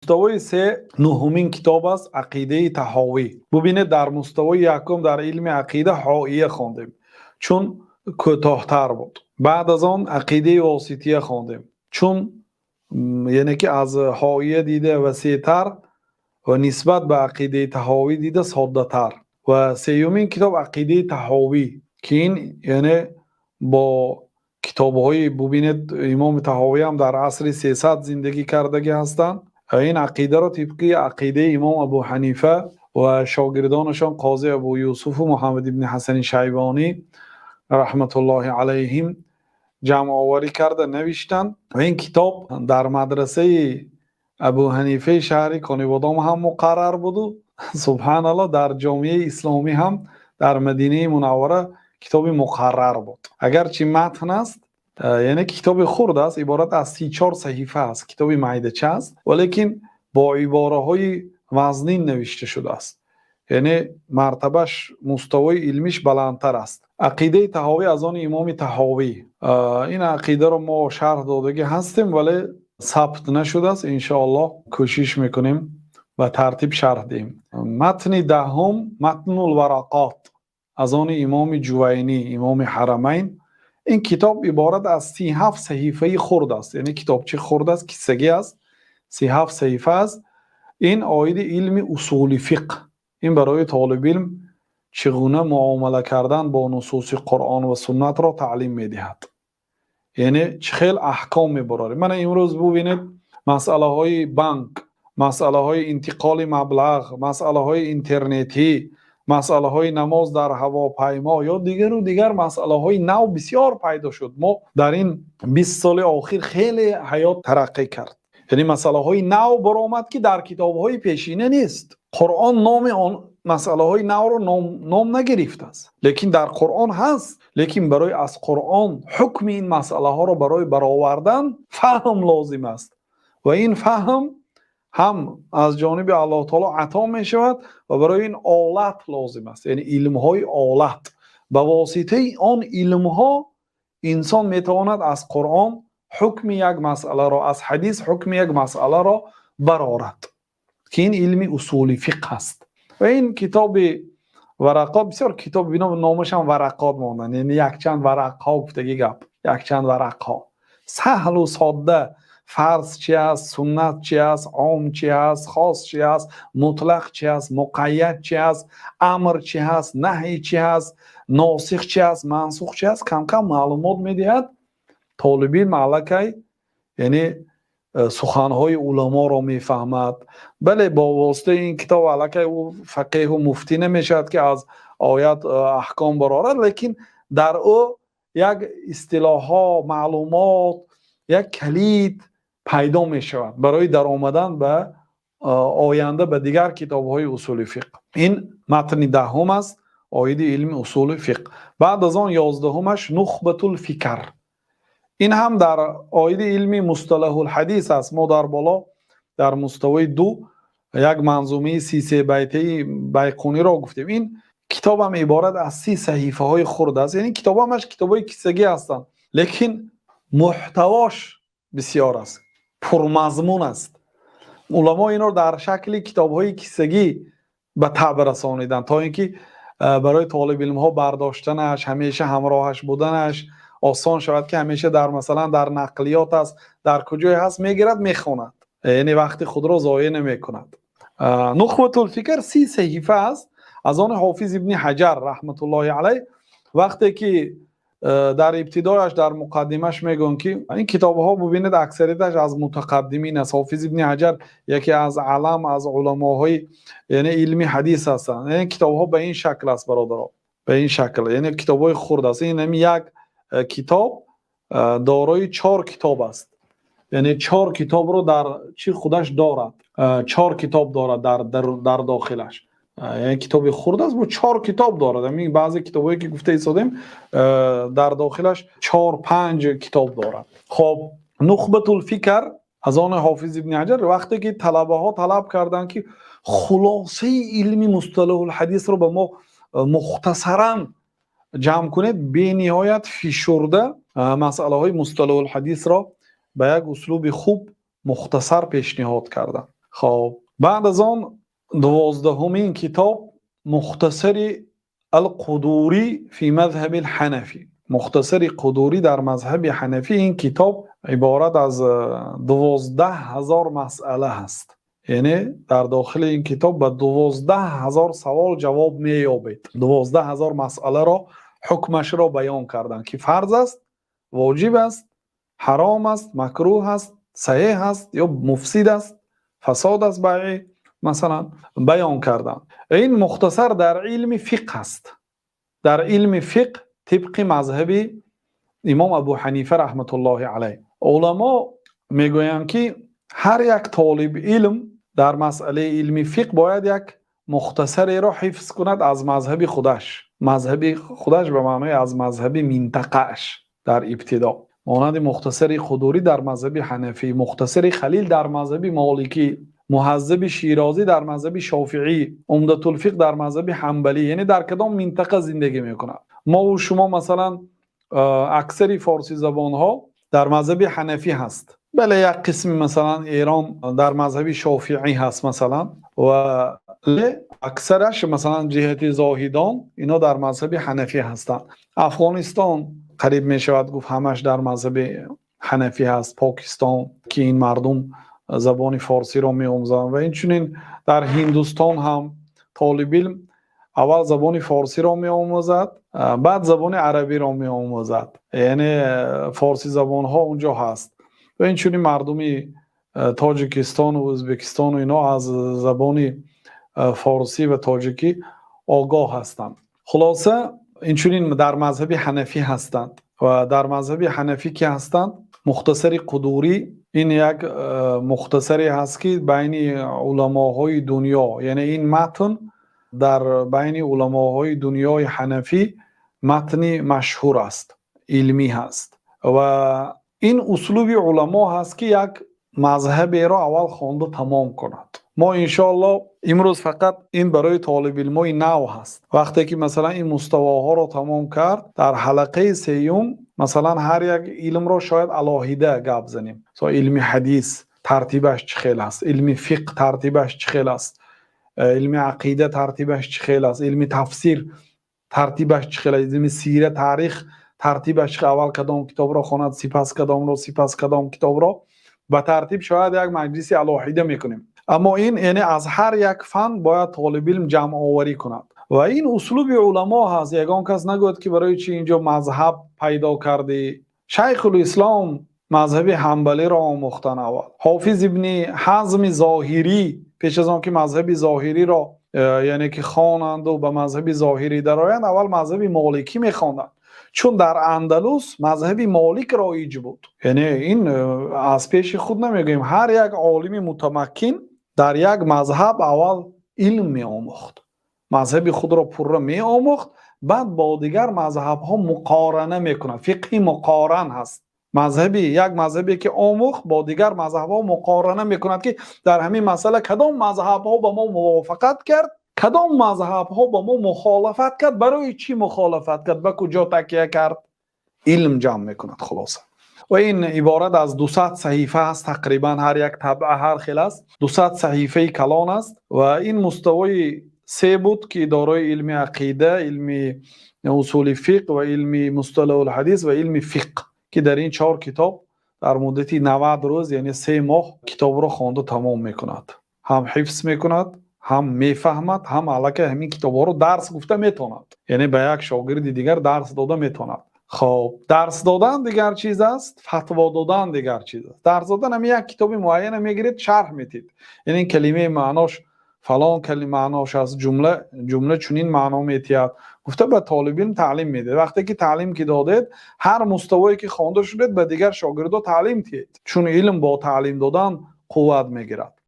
مستوی سه نهمین کتاب است، عقیده طحاوی. ببینید در مستوی یکم در علم عقیده حائیه خواندیم چون کوتاه‌تر بود. بعد از آن عقیده واسطیه خواندیم چون یعنی که از حائیه دیده وسیع‌تر و نسبت به عقیده طحاوی دیده ساده‌تر. و سومین کتاب عقیده طحاوی که این یعنی با کتاب‌های ببینید امام طحاوی هم در عصر 300 زندگی کردگی هستند. این عقیده را طبقی عقیده امام ابو حنیفه و شاگردانشان قاضی ابو یوسف و محمد ابن حسن شیبانی رحمت الله علیهم جمع آوری کرده نوشتند و این کتاب در مدرسه ابو حنیفه شهر کنیبادام هم مقرر بود. سبحان الله در جامعه اسلامی هم در مدینه منوره کتاب مقرر بود. اگرچه متن است یعنی کتاب خرد است، عبارت از 34 صحیفه است، کتاب معیدچه است ولیکن با عباره های وزنین نوشته شده است، یعنی مرتبهش مستوی علمیش بلندتر است. عقیده طحاوی از آن امام طحاوی. این عقیده رو ما شرح دادگی هستیم ولی ثبت نشده است. انشاءالله کوشش میکنیم و ترتیب شرح دیم. متن دهم متن الورقات از آن امام جوینی امام حرمین. این کتاب عبارت از 37 صحیفه خرد است، یعنی کتابچه خرد است، کیسگی است، 37 صحیفه است. این عاید علم اصول فقه، این برای طالب علم چگونه معامله کردن با نصوص قرآن و سنت را تعلیم میدهد، یعنی چه خیلی احکام میبراره. من امروز ببینید مسئله های بانک، مسئله های انتقال مبلغ، مسئله های اینترنتی، مسئله های نماز در هواپیما یا دیگر و دیگر مسئله های نو بسیار پیدا شد. ما در این 20 سال اخیر خیلی حیات ترقی کرد، یعنی مسئله های نو برآمد که در کتاب های پیشینه نیست. قرآن نام آن مسئله های نو رو نام نگرفته است، لیکن در قرآن هست. لیکن برای از قرآن حکم این مسئله ها رو برای برآوردن فهم لازم است و این فهم هم از جانب الله تعالی عطا می شود و برای این آلت لازم است، یعنی علم های آلت. به واسطه آن علم ها انسان می تواند از قرآن حکم یک مسئله را، از حدیث حکم یک مسئله را برآورد که این علم اصول فقه است. و این کتاب ورقات بسیار کتاب بینا نامش هم ورقات ماندن، یعنی یک چند ورق ها گفتگی گپ، یک چند ورق ها سهل و ساده. فرض چی است، سنت چی است، عام چی است، خاص چی است، مطلق چی است، مقید چی است، امر چی است، نهی چی است، ناسخ چی است، منسوخ چی است، کم کم معلومات میدهد. طالب علم علکی یعنی سخنهای علما را میفهمد. بله با واسطه این کتاب علکی او فقیه و مفتی نمیشد که از آیات احکام برآورد، لیکن در او یک اصطلاحات، معلومات، یک کلید پیدا می شود برای در آمدن به آینده به دیگر کتاب های اصول فقه. این متن دهم است، عاید علم اصول فقه. بعد از آن 11مش نخبة الفکر. این هم در عاید علم مصطلح الحدیث است. ما در بالا در مستوی 2 یک منظومه 33 بیته بیقونی را گفتیم. این کتاب هم عبارت از 30 صحیفه های خرد است، یعنی کتاب همش کتاب های کیسگی هستند لیکن محتواش بسیار است، پرمضمون است. علما اینا در شکل کتاب های کیسگی به طبع رسانیدن تا اینکه برای طالب علم ها برداشتنش، همیشه همراهش بودنش آسان شود که همیشه در مثلا در نقلیات است، در کجای هست میگیرد میخواند، یعنی وقتی خود را ضایع نمی کند. نخبة الفکر 30 صحیفه است از آن حافظ ابن حجر رحمت الله علیه. وقتی که در ابتدایش در مقدمش میگن که این کتاب ها ببینید اکثریتش از متقدمین است. حافظ ابن حجر یکی از علم از علماهای یعنی علمی حدیث هستند. یعنی کتاب ها به این شکل است برادران، به این شکل، یعنی کتاب های خرد است. این یک کتاب دارای 4 کتاب است، یعنی 4 کتاب رو در چی خودش دارد، 4 کتاب دارد در داخلش. یعنی کتاب خرد است با 4 کتاب دارد. یعنی بعضی کتابایی که گفته ایستادیم در داخلش 4-5 کتاب دارد. خب نخبة الفکر از آن حافظ ابن حجر. وقتی که طلبه ها طلب کردن که خلاصه علم مصطلح الحدیث رو به ما مختصرا جمع کنید، به نهایت فشرده مسئله های مصطلح الحدیث را به یک اسلوب خوب مختصر پیشنهاد کردن. خب بعد از آن 12مین کتاب مختصر القدوری فی مذهب الحنفی. مختصر قدوری در مذهب حنفی. این کتاب عبارت از 12,000 مسئله هست. یعنی در داخل این کتاب به 12,000 سوال جواب می‌یابید. 12,000 مسئله را حکمش را بیان کردند که فرض است، واجب است، حرام است، مکروه است، صحیح است یا مفسد است، فساد است بیع مثلا بیان کردند. این مختصر در علم فقه است. در علم فقه طبق مذهب امام ابو حنیفه رحمت الله علیه علما میگویند که هر یک طالب علم در مسئله علم فقه باید یک مختصری را حفظ کند از مذهب خودش. مذهب خودش به معنای از مذهب منطقه‌اش در ابتدا، مانند مختصر قدوری در مذهب حنفی، مختصر خلیل در مذهب مالکی، مهذب شیرازی در مذهب شافعی، عمدة الفقه در مذهب حنبلی. یعنی در کدام منطقه زندگی میکنند. ما و شما مثلا اکثر فارسی زبان ها در مذهب حنفی هست، بله یک قسم مثلا ایران در مذهب شافعی هست مثلا، و اکثرش مثلا جهت زاهدان اینا در مذهب حنفی هستند. افغانستان قریب می شود گفت همش در مذهب حنفی هست. پاکستان که این مردم زبان فارسی را می آموزند و اینچنین در هندوستان هم طالب علم اول زبان فارسی را می آموزد، بعد زبان عربی را می آموزد. یعنی فارسی زبان ها اونجا هست و اینچنین مردمی تاجیکستان و ازبکستان و اینا از زبان فارسی و تاجیکی آگاه هستند. خلاصه اینچنین در مذهب حنفی هستند و در مذهب حنفی که هستند مختصر قدوری این یک مختصری هست که بین علماهای دنیا، یعنی این متن در بین علماهای دنیای حنفی متن مشهور است، علمی هست و این اسلوب علما هست که یک مذهبی را اول خوانده تمام کند. ما انشاءالله امروز فقط این برای طالب علمای نو هست. وقتی که مثلا این مستواها را تمام کرد در حلقه سیوم مثلا هر یک علم را شاید علاهیده گپ زنیم. مثلا علم حدیث ترتیبش چه خیلی است، علم فقه ترتیبش چه خیلی است، علم عقیده ترتیبش چه خیلی است، علم تفسیر ترتیبش چه خیلی است، علم سیره تاریخ ترتیبش اول کدام کتاب را خواند سپس کدام را سپس کدام کتاب را به ترتیب شاید یک مجلس علاهیده میکنیم. اما این یعنی از هر یک فن باید طالب علم جمع آوری کند و این اسلوب علما هست. یگان کس نگوید که برای چی اینجا مذهب پیدا کردی. شیخ الاسلام مذهب حنبلی را آموختن اول. حافظ ابن حزم ظاهری پیش از آن که مذهب ظاهری را یعنی که خوانند و به مذهب ظاهری درآیند اول مذهب مالکی میخواندند، چون در اندلس مذهب مالک رایج بود. یعنی این از پیش خود نمیگیم، هر یک عالم متمکن در یک مذهب اول علم می آموخت، مذهب خود را پوره می آموخت، بعد با دیگر مذهب ها مقارنه میکنه. فقه مقارن هست. مذهبی یک مذهبی که آموخت با دیگر مذهب ها مقارنه میکند که در همین مسئله کدام مذهب ها با ما موافقت کرد، کدام مذهب ها با ما مخالفت کرد، برای چی مخالفت کرد، به کجا تکیه کرد. علم جمع میکند. خلاصه و این عبارت از 200 صحیفه است تقریبا، هر یک طبعه هر خیل است، 200 صحیفه کلان است و این مستوی 3 بود که دارای علم عقیده، علم اصول فقه و علم مصطلح الحدیث و علم فقه که در این 4 کتاب در مدت 90 روز یعنی 3 ماه کتاب را خوانده تمام میکند. هم حفظ میکند، هم میفهمد، هم الکه همین کتاب رو درس گفته میتواند. یعنی به یک شاگرد دیگر درس داده میتواند. خب درس دادن دیگر چیز است، فتوا دادن دیگر چیز است. درس دادن هم یک کتاب معین میگیرید شرح میدید، یعنی این کلمه معناش فلان کلمه معناش از جمله چنین معنا میتید گفته به طالبین تعلیم میده. وقتی که تعلیم که دادید هر مستوایی که خوانده شدید به دیگر شاگردا تعلیم دهید، چون علم با تعلیم دادن قوت میگیرد.